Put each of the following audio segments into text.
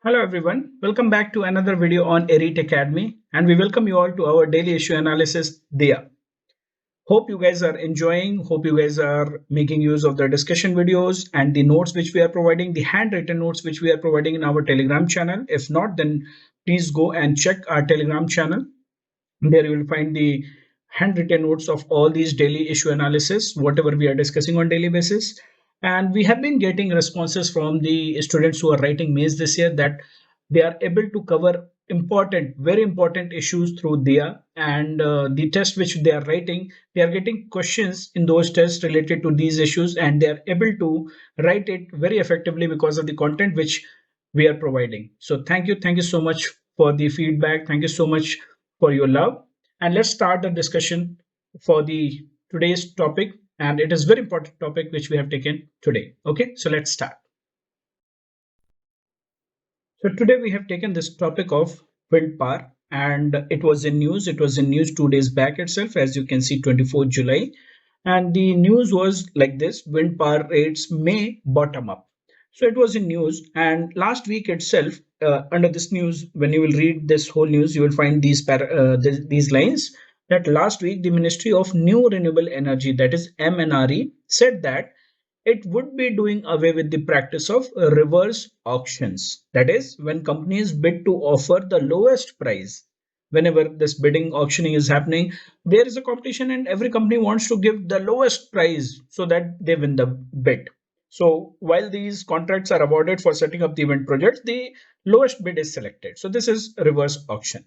Hello everyone, welcome back to another video on Elite Academy and we welcome you all to our daily issue analysis Dia. Hope you guys are enjoying, hope you guys are making use of the discussion videos and the notes which we are providing, the handwritten notes which we are providing in our Telegram channel. If not, then please go and check our Telegram channel. There you will find the handwritten notes of all these daily issue analysis, whatever we are discussing on daily basis. And we have been getting responses from the students who are writing mails this year that they are able to cover important, very important issues through DIA and the test which they are writing. They are getting questions in those tests related to these issues and they are able to write it very effectively because of the content which we are providing. So thank you so much for the feedback. Thank you so much for your love. And let's start the discussion for the today's topic. And it is very important topic which we have taken today. Okay, so let's start. So today we have taken this topic of wind power, and it was in news. It was in news 2 days back itself, as you can see, 24th July. And the news was like this: wind power rates may bottom up. So it was in news, and last week itself, under this news, when you will read this whole news, you will find these lines that last week the Ministry of New Renewable Energy, that is MNRE, said that it would be doing away with the practice of reverse auctions. That is, when companies bid to offer the lowest price. Whenever this bidding auctioning is happening, there is a competition and every company wants to give the lowest price so that they win the bid. So while these contracts are awarded for setting up the wind projects, the lowest bid is selected. So this is reverse auction.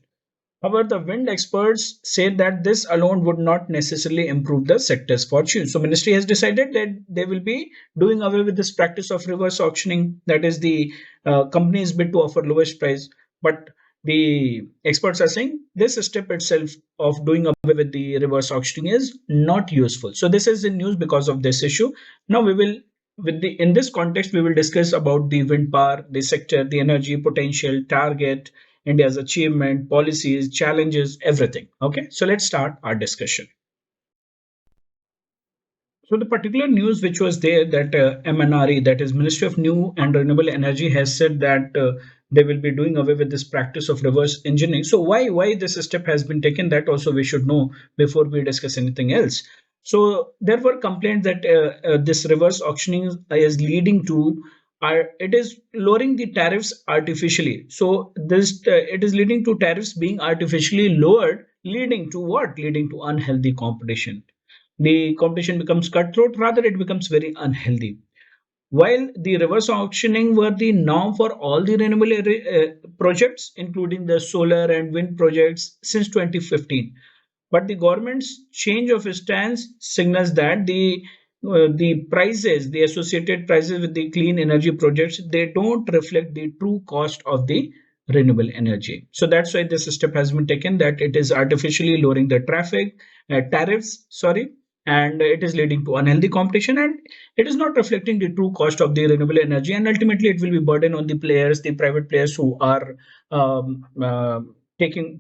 However, the wind experts say that this alone would not necessarily improve the sector's fortune. So ministry has decided that they will be doing away with this practice of reverse auctioning. That is, the companies bid to offer lowest price. But the experts are saying this step itself of doing away with the reverse auctioning is not useful. So this is in news because of this issue. Now we will in this context we will discuss about the wind power, the sector, the energy potential, target, India's achievement, policies, challenges, everything. Okay, so let's start our discussion. So the particular news which was there that MNRE, that is Ministry of New and Renewable Energy, has said that they will be doing away with this practice of reverse engineering. So why this step has been taken, that also we should know before we discuss anything else. So there were complaints that this reverse auctioning is leading to it is lowering the tariffs artificially. So this it is leading to tariffs being artificially lowered, leading to what? Leading to unhealthy competition. The competition becomes cutthroat, rather it becomes very unhealthy. While the reverse auctioning were the norm for all the renewable projects, including the solar and wind projects since 2015, but the government's change of stance signals that the prices, the associated prices with the clean energy projects, they don't reflect the true cost of the renewable energy. So that's why this step has been taken, that it is artificially lowering the tariffs, sorry, and it is leading to unhealthy competition, and it is not reflecting the true cost of the renewable energy, and ultimately it will be burden on the players, the private players who are um, uh,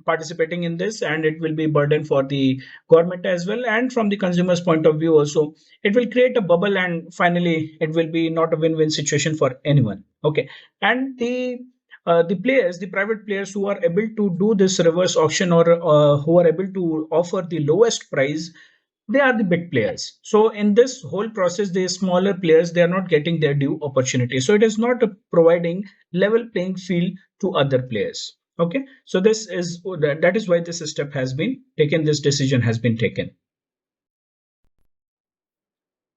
participating in this, and it will be burden for the government as well, and from the consumer's point of view also it will create a bubble, and finally it will be not a win-win situation for anyone. Okay, and the players, the private players who are able to do this reverse auction, or who are able to offer the lowest price, they are the big players. So in this whole process, the smaller players, they are not getting their due opportunity. So it is not providing level playing field to other players. Okay, so this is that is why this step has been taken, this decision has been taken.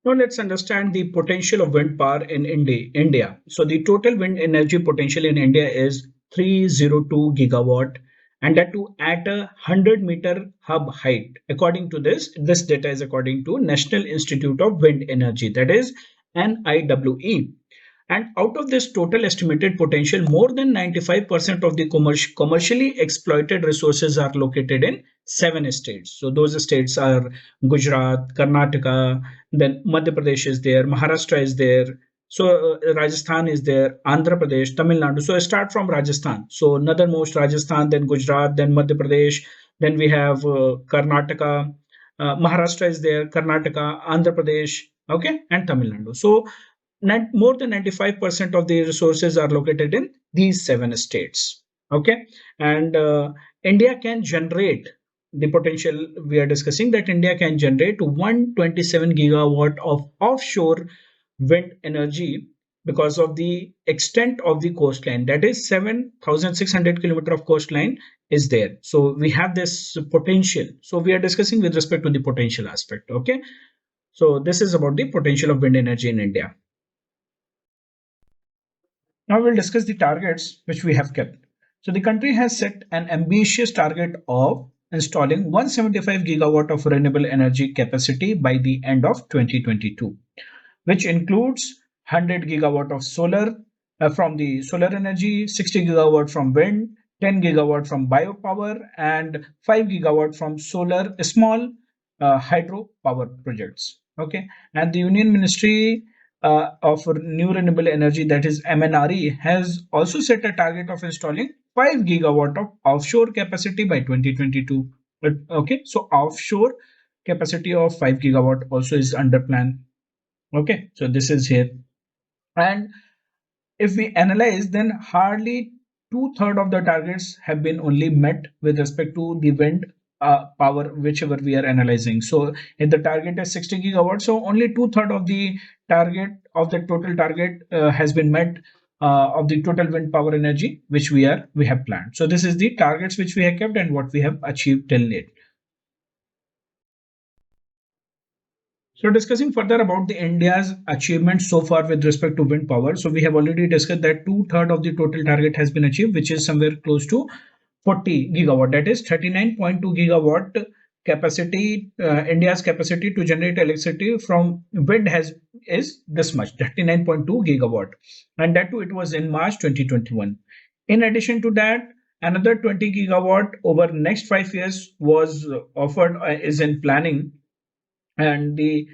Now let's understand the potential of wind power in India. So the total wind energy potential in India is 302 gigawatt, and that too at a 100-meter hub height. According to this data is according to National Institute of Wind Energy, that is NIWE. And out of this total estimated potential, more than 95% of the commercially exploited resources are located in 7 states. So those states are Gujarat, Karnataka, then Madhya Pradesh is there, Maharashtra is there. So Rajasthan is there, Andhra Pradesh, Tamil Nadu. So I start from Rajasthan. So northernmost Rajasthan, then Gujarat, then Madhya Pradesh, then we have Karnataka, Maharashtra is there, Karnataka, Andhra Pradesh, okay, and Tamil Nadu. So more than 95% of the resources are located in these seven states. Okay, and India can generate the potential. We are discussing that India can generate 127 gigawatt of offshore wind energy because of the extent of the coastline, that is 7,600 kilometer of coastline is there. So we have this potential. So we are discussing with respect to the potential aspect. Okay, so this is about the potential of wind energy in India. Now we'll discuss the targets which we have kept. So the country has set an ambitious target of installing 175 gigawatt of renewable energy capacity by the end of 2022, which includes 100 gigawatt of solar from the solar energy, 60 gigawatt from wind, 10 gigawatt from biopower, and 5 gigawatt from solar small hydro power projects. Okay, and the Union Ministry of New Renewable Energy, that is MNRE, has also set a target of installing 5 gigawatt of offshore capacity by 2022. Okay, so offshore capacity of 5 gigawatt also is under plan. Okay, so this is here. And if we analyze, then hardly two-thirds of the targets have been only met with respect to the wind power, whichever we are analyzing. So if the target is 60 gigawatts, so only two-thirds of the target of the total target has been met of the total wind power energy which we have planned. So this is the targets which we have kept and what we have achieved till date. So discussing further about the India's achievements so far with respect to wind power. So we have already discussed that two-thirds of the total target has been achieved, which is somewhere close to 40 gigawatt. That is 39.2 gigawatt capacity. India's capacity to generate electricity from wind has is this much, 39.2 gigawatt, and that too it was in March 2021. In addition to that, another 20 gigawatt over next 5 years was offered is in planning, and the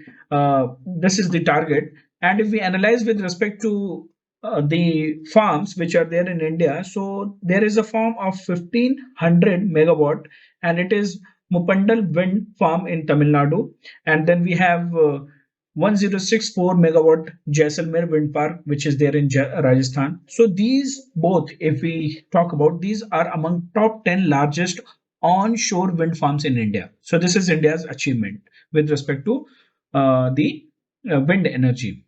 this is the target. And if we analyze with respect to the farms which are there in India, so there is a farm of 1500 megawatt, and it is Mupandal wind farm in Tamil Nadu. And then we have 1064 megawatt Jaisalmer wind park which is there in Rajasthan. So these both, if we talk about, these are among top 10 largest onshore wind farms in India. So this is India's achievement with respect to the wind energy.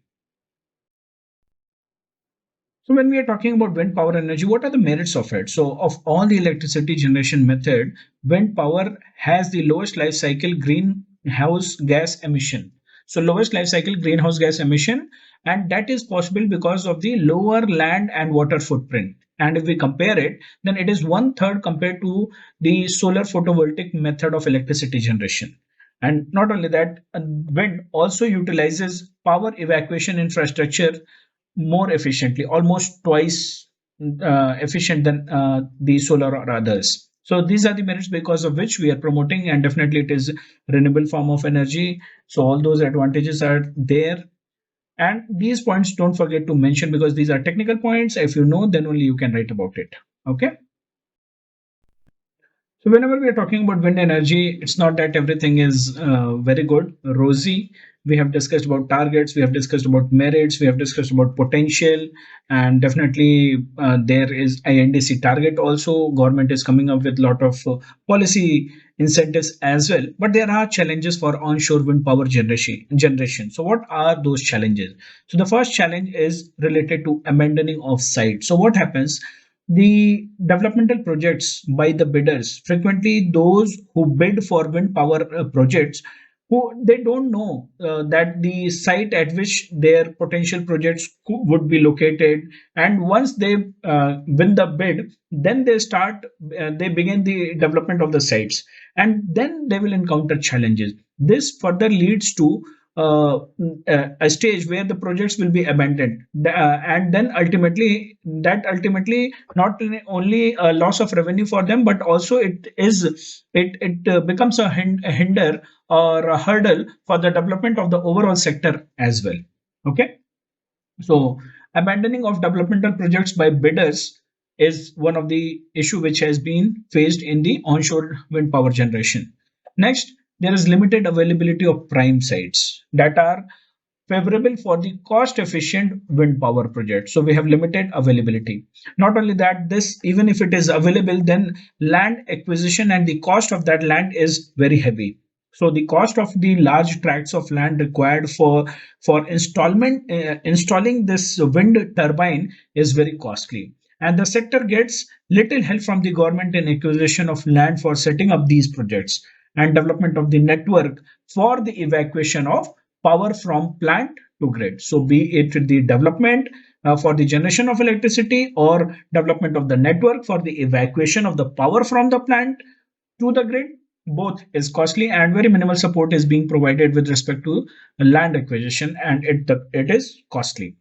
So when we are talking about wind power energy, what are the merits of it? So of all the electricity generation method, wind power has the lowest life cycle greenhouse gas emission. So lowest life cycle greenhouse gas emission, and that is possible because of the lower land and water footprint. And if we compare it, then it is one third compared to the solar photovoltaic method of electricity generation. And not only that, wind also utilizes power evacuation infrastructure more efficiently, almost twice efficient than the solar or others. So these are the merits because of which we are promoting, and definitely it is renewable form of energy. So all those advantages are there. And these points don't forget to mention because these are technical points. If you know, then only you can write about it. Okay. So whenever we are talking about wind energy, it's not that everything is very good, rosy. We have discussed about targets, we have discussed about merits, we have discussed about potential, and definitely there is INDC target also. Government is coming up with a lot of policy incentives as well. But there are challenges for onshore wind power generation. So what are those challenges? So the first challenge is related to abandoning of site. So what happens? The developmental projects by the bidders, frequently those who bid for wind power projects, who they don't know that the site at which their potential projects would be located. And once they win the bid, then they begin the development of the sites, and then they will encounter challenges. This further leads to a stage where the projects will be abandoned, and then ultimately not only a loss of revenue for them, but also it becomes a hinder or a hurdle for the development of the overall sector as well. Okay, so abandoning of developmental projects by bidders is one of the issue which has been faced in the onshore wind power generation. Next, there is limited availability of prime sites that are favorable for the cost efficient wind power project. So we have limited availability. Not only that, this, even if it is available, then land acquisition and the cost of that land is very heavy. So the cost of the large tracts of land required for installing this wind turbine is very costly, and the sector gets little help from the government in acquisition of land for setting up these projects and development of the network for the evacuation of power from plant to grid. So, be it the development for the generation of electricity or development of the network for the evacuation of the power from the plant to the grid, both is costly, and very minimal support is being provided with respect to land acquisition, and it is costly.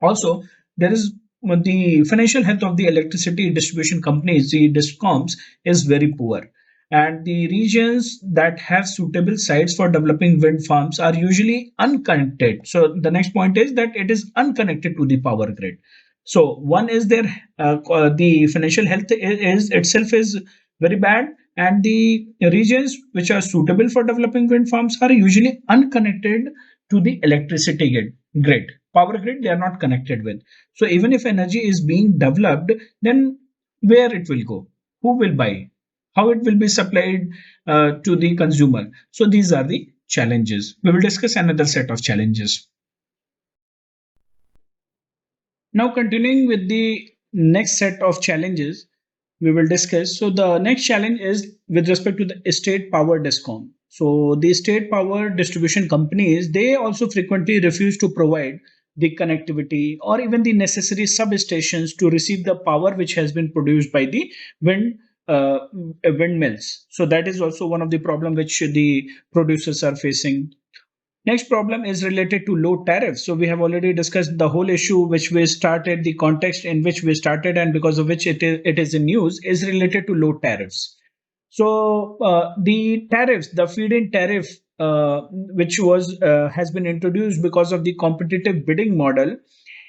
Also, there is the financial health of the electricity distribution companies, the discoms, is very poor. And the regions that have suitable sites for developing wind farms are usually unconnected. So the next point is that it is unconnected to the power grid. So one is there, the financial health is itself is very bad, and the regions which are suitable for developing wind farms are usually unconnected to the electricity grid, power grid, they are not connected with. So even if energy is being developed, then where it will go, who will buy, how it will be supplied to the consumer. So these are the challenges. We will discuss another set of challenges. Now, continuing with the next set of challenges we will discuss. So, the next challenge is with respect to the state power discom. So, the state power distribution companies, they also frequently refuse to provide the connectivity or even the necessary substations to receive the power which has been produced by the wind windmills. So that is also one of the problem which the producers are facing. Next problem is related to low tariffs. So we have already discussed the whole issue which we started, the context in which we started, and because of which it is in news, is related to low tariffs. So the tariffs, the feed-in tariff, which was has been introduced because of the competitive bidding model,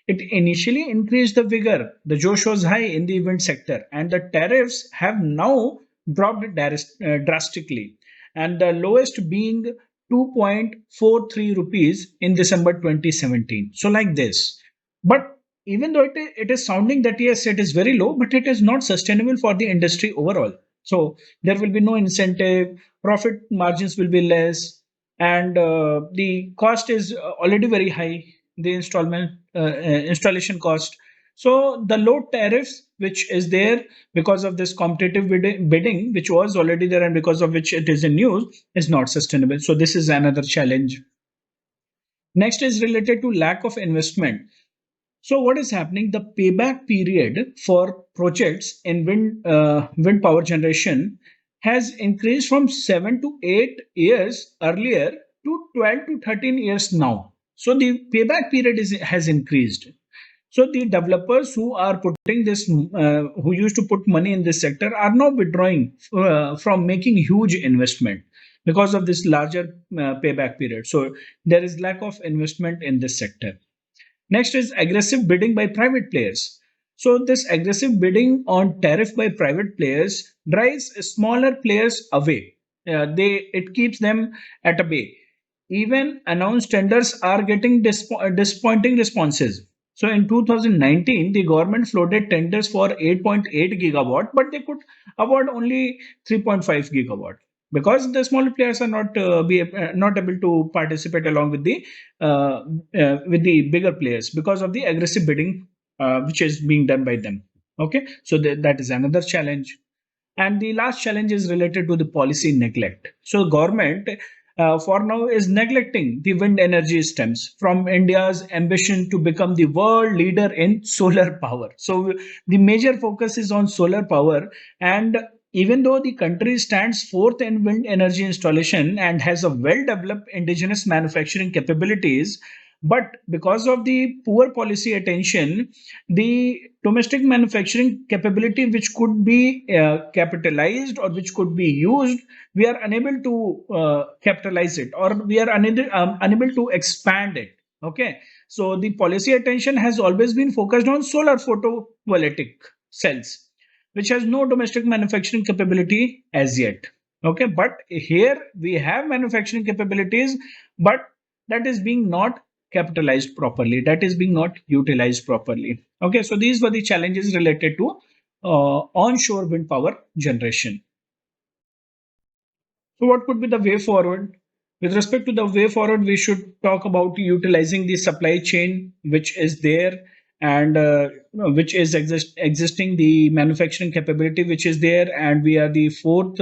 it initially increased the vigor. The josh was high in the event sector, and the tariffs have now dropped drastically, and the lowest being 2.43 rupees in December 2017. So, like this. But even though it is sounding that yes, it is very low, but it is not sustainable for the industry overall. So, there will be no incentive, profit margins will be less, and the cost is already very high, the installation cost. So the low tariffs which is there because of this competitive bidding which was already there and because of which it is in news is not sustainable. So this is another challenge. Next is related to lack of investment. So what is happening? The payback period for projects in wind power generation has increased from 7 to 8 years earlier to 12 to 13 years now. So the payback period has increased. So the developers who are putting this, who used to put money in this sector, are now withdrawing from making huge investment because of this larger payback period. So there is lack of investment in this sector. Next is aggressive bidding by private players. So this aggressive bidding on tariff by private players drives smaller players away. It keeps them at a bay. Even announced tenders are getting disappointing responses. So in 2019, the government floated tenders for 8.8 gigawatt, but they could award only 3.5 gigawatt because the smaller players are not able to participate along with the bigger players because of the aggressive bidding which is being done by them. Okay, so that is another challenge. And the last challenge is related to the policy neglect. So government for now is neglecting the wind energy stems from India's ambition to become the world leader in solar power. So the major focus is on solar power, and even though the country stands fourth in wind energy installation and has a well developed indigenous manufacturing capabilities, but because of the poor policy attention, the domestic manufacturing capability which could be capitalized or which could be used, we are unable to capitalize it, or we are unable to expand it. Okay, so the policy attention has always been focused on solar photovoltaic cells, which has no domestic manufacturing capability as yet. Okay, but here we have manufacturing capabilities, but that is being not capitalized properly, that is being not utilized properly. Okay, so these were the challenges related to onshore wind power generation. So, what could be the way forward? With respect to the way forward, we should talk about utilizing the supply chain which is there, and which is existing, the manufacturing capability which is there, and we are the fourth.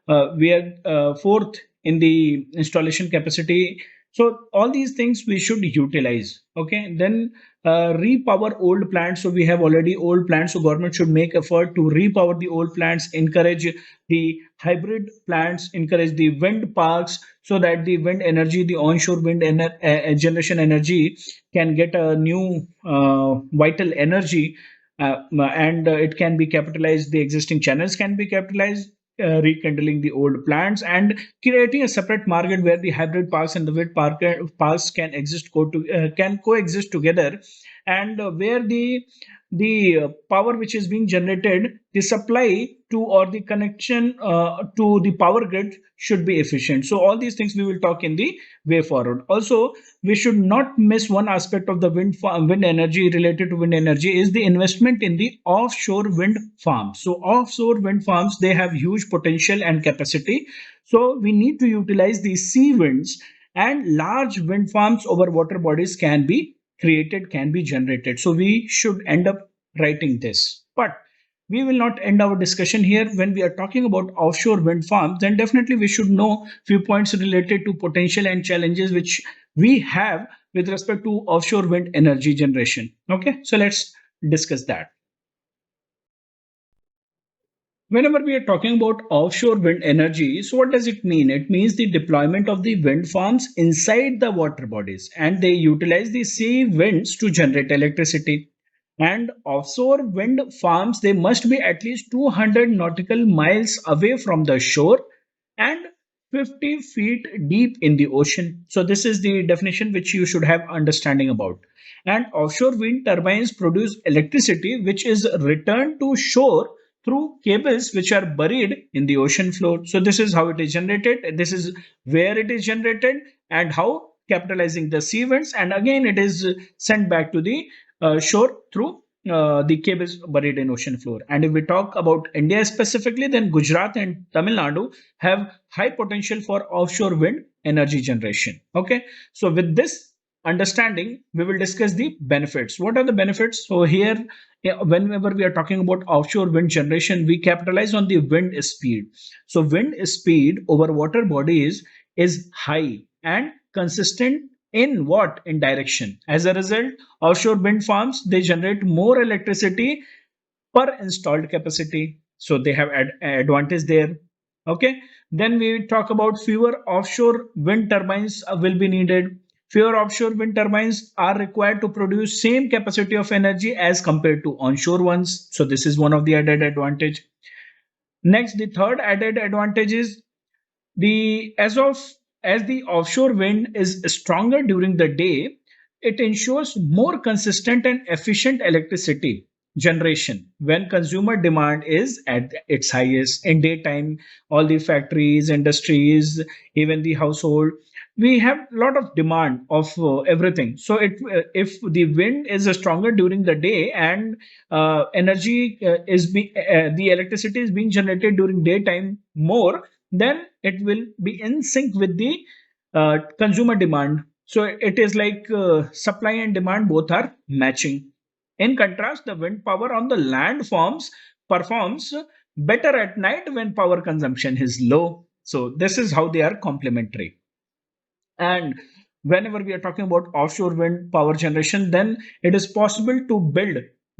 We are fourth in the installation capacity. So all these things we should utilize. Okay, then repower old plants. So we have already old plants. So government should make effort to repower the old plants, encourage the hybrid plants, encourage the wind parks, so that the wind energy, the onshore wind generation energy can get a new vital energy, and it can be capitalized, the existing channels can be capitalized, rekindling the old plants and creating a separate market where the hybrid parks and the parks can can coexist together, and where the power which is being generated, the supply to or the connection to the power grid should be efficient. So all these things we will talk in the way forward. Also, we should not miss one aspect of the wind energy. Related to wind energy is the investment in the offshore wind farms. So offshore wind farms, they have huge potential and capacity. So we need to utilize the sea winds, and large wind farms over water bodies can be created, can be generated. So we should end up writing this. But we will not end our discussion here. When we are talking about offshore wind farms, then definitely we should know few points related to potential and challenges which we have with respect to offshore wind energy generation. Okay, so let's discuss that. Whenever we are talking about offshore wind energy, so what does it mean? It means the deployment of the wind farms inside the water bodies, and they utilize the sea winds to generate electricity. And offshore wind farms, they must be at least 200 nautical miles away from the shore and 50 feet deep in the ocean. So this is the definition which you should have understanding about. And offshore wind turbines produce electricity which is returned to shore through cables which are buried in the ocean floor. So this is how it is generated. This is where it is generated, and how capitalizing the sea winds, and again it is sent back to the shore through the cables buried in ocean floor. And if we talk about India specifically, then Gujarat and Tamil Nadu have high potential for offshore wind energy generation. Okay, so with this understanding, we will discuss the benefits. What are the benefits? So here, whenever we are talking about offshore wind generation, we capitalize on the wind speed. So wind speed over water bodies is high and consistent in what? In direction. As a result, offshore wind farms, they generate more electricity per installed capacity. So they have advantage there. Okay. Then we talk about fewer offshore wind turbines will be needed. Fewer offshore wind turbines are required to produce same capacity of energy as compared to onshore ones. So this is one of the added advantage. Next, the third added advantage is the as the offshore wind is stronger during the day, it ensures more consistent and efficient electricity generation when consumer demand is at its highest. In daytime, all the factories, industries, even the household, we have a lot of demand of everything. So if the wind is stronger during the day, and the electricity is being generated during daytime more, then it will be in sync with the consumer demand. So it is like supply and demand both are matching. In contrast, the wind power on the land forms performs better at night when power consumption is low. So this is how they are complementary. And whenever we are talking about offshore wind power generation, then it is possible to build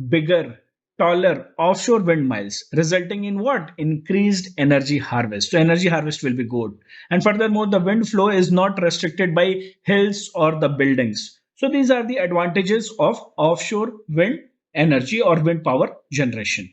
bigger, taller offshore windmills, resulting in what? Increased energy harvest. So energy harvest will be good. And furthermore, the wind flow is not restricted by hills or the buildings. So these are the advantages of offshore wind energy or wind power generation.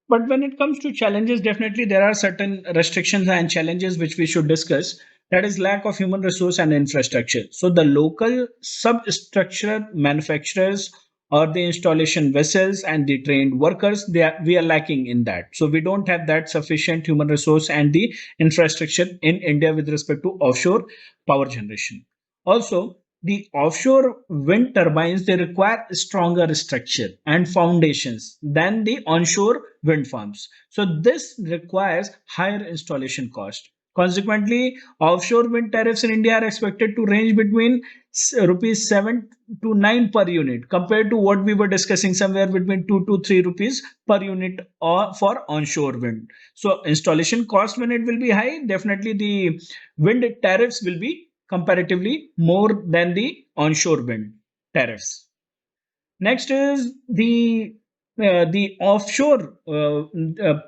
But when it comes to challenges, definitely there are certain restrictions and challenges which we should discuss. That is lack of human resource and infrastructure. So the local substructure manufacturers or the installation vessels and the trained workers. We are lacking in that. So we don't have that sufficient human resource and the infrastructure in India with respect to offshore power generation. Also, the offshore wind turbines, they require stronger structure and foundations than the onshore wind farms. So this requires higher installation cost. Consequently, offshore wind tariffs in India are expected to range between rupees 7 to 9 per unit, compared to what we were discussing, somewhere between 2 to 3 rupees per unit or for onshore wind. So installation cost, when it will be high, definitely the wind tariffs will be comparatively more than the onshore wind tariffs. Next is the offshore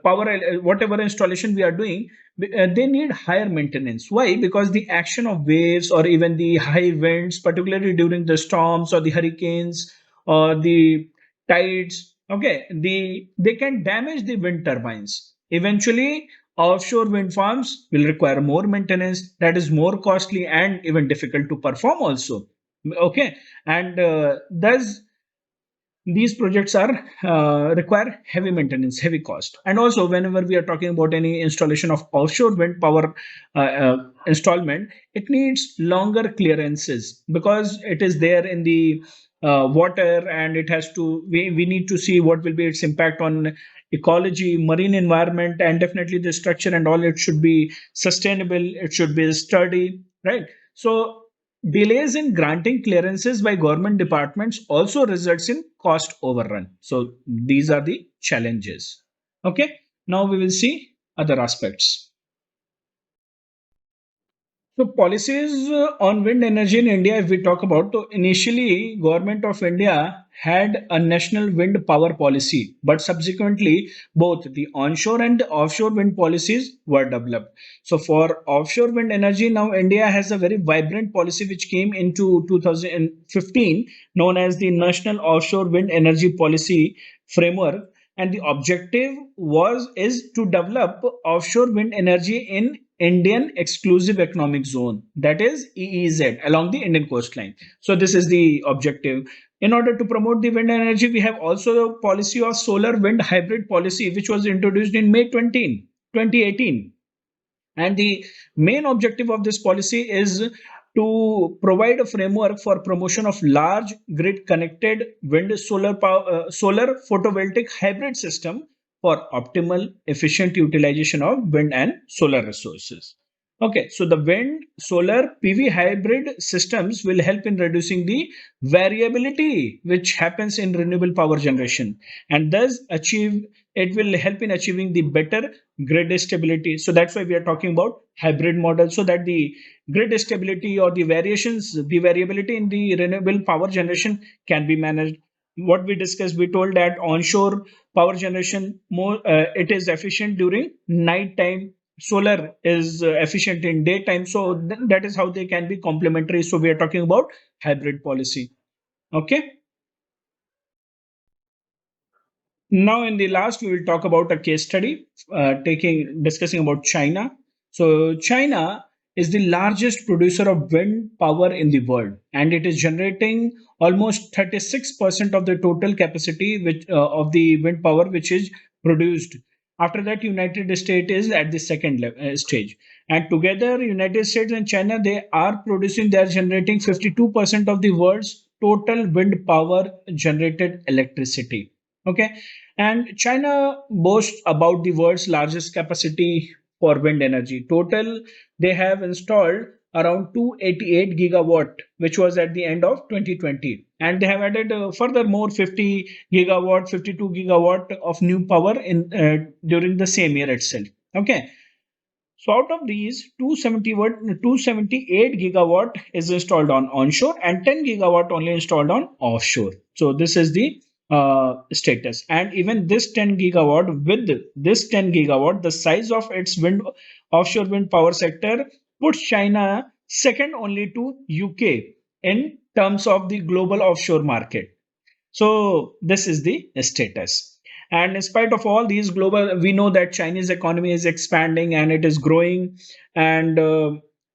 power, whatever installation we are doing, they need higher maintenance. Why? Because the action of waves or even the high winds, particularly during the storms or the hurricanes or the tides, okay, they can damage the wind turbines. Eventually, offshore wind farms will require more maintenance, that is more costly and even difficult to perform also. Okay, and thus these projects are require heavy maintenance, heavy cost. And also, whenever we are talking about any installation of offshore wind power installment, it needs longer clearances because it is there in the water, and it has to, we need to see what will be its impact on ecology, marine environment, and definitely the structure and all. It should be sustainable, it should be sturdy, right? So delays in granting clearances by government departments also results in cost overrun. So these are the challenges. Okay, now we will see other aspects. So policies on wind energy in India, if we talk about, so initially government of India had a national wind power policy, but subsequently both the onshore and the offshore wind policies were developed. So for offshore wind energy, now India has a very vibrant policy which came into 2015, known as the National Offshore Wind Energy Policy Framework, and the objective was is to develop offshore wind energy in Indian Exclusive Economic Zone, that is EEZ, along the Indian coastline. So this is the objective. In order to promote the wind energy, we have also a policy of solar wind hybrid policy, which was introduced in May 2018. And the main objective of this policy is to provide a framework for promotion of large grid connected wind solar power, solar photovoltaic hybrid system for optimal efficient utilization of wind and solar resources. Okay, so the wind solar PV hybrid systems will help in reducing the variability which happens in renewable power generation, and thus achieve, it will help in achieving the better grid stability. So that's why we are talking about hybrid model, so that the grid stability or the variations, the variability in the renewable power generation can be managed. What we discussed, we told that onshore power generation more, it is efficient during night time, solar is efficient in daytime. So that is how they can be complementary. So we are talking about hybrid policy. Okay. Now, in the last, we will talk about a case study, taking discussing about China. So, China is the largest producer of wind power in the world, and it is generating almost 36% of the total capacity which of the wind power which is produced. After that, United States is at the second stage, and together, United States and China, they are producing, they are generating 52% of the world's total wind power generated electricity. Okay, and China boasts about the world's largest capacity for wind energy. Total, they have installed around 288 gigawatt, which was at the end of 2020. And they have added furthermore 50 gigawatt, 52 gigawatt of new power in during the same year itself. Okay, so out of these, 278 gigawatt is installed on onshore and 10 gigawatt only installed on offshore. So this is the status. And even this 10 gigawatt, with this 10 gigawatt, the size of its wind offshore wind power sector puts China second only to UK in terms of the global offshore market. So this is the status. And in spite of all these global, we know that Chinese economy is expanding and it is growing. And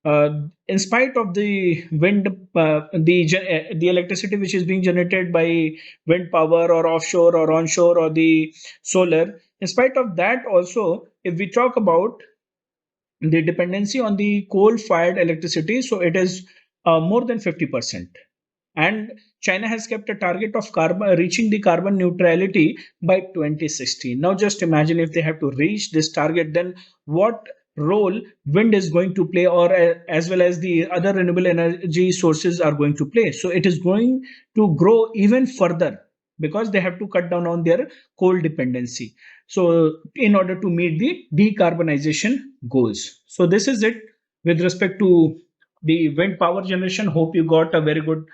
In spite of the wind, the electricity which is being generated by wind power or offshore or onshore or the solar, in spite of that also, if we talk about the dependency on the coal fired electricity, so it is more than 50%. And China has kept a target of carbon reaching the carbon neutrality by 2060. Now just imagine if they have to reach this target, then what role wind is going to play, or as well as the other renewable energy sources are going to play. So it is going to grow even further because they have to cut down on their coal dependency, so in order to meet the decarbonization goals. So this is it with respect to the wind power generation. Hope you got a very good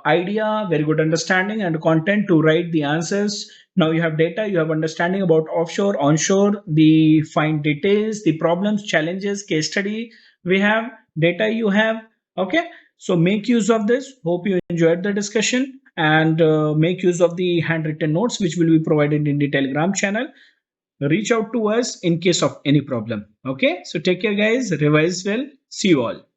idea, very good understanding and content to write the answers. Now you have data, you have understanding about offshore, onshore, the fine details, the problems, challenges, case study. We have data you have. Okay. So make use of this. Hope you enjoyed the discussion, and make use of the handwritten notes which will be provided in the Telegram channel. Reach out to us in case of any problem. Okay. So take care, guys. Revise well. See you all.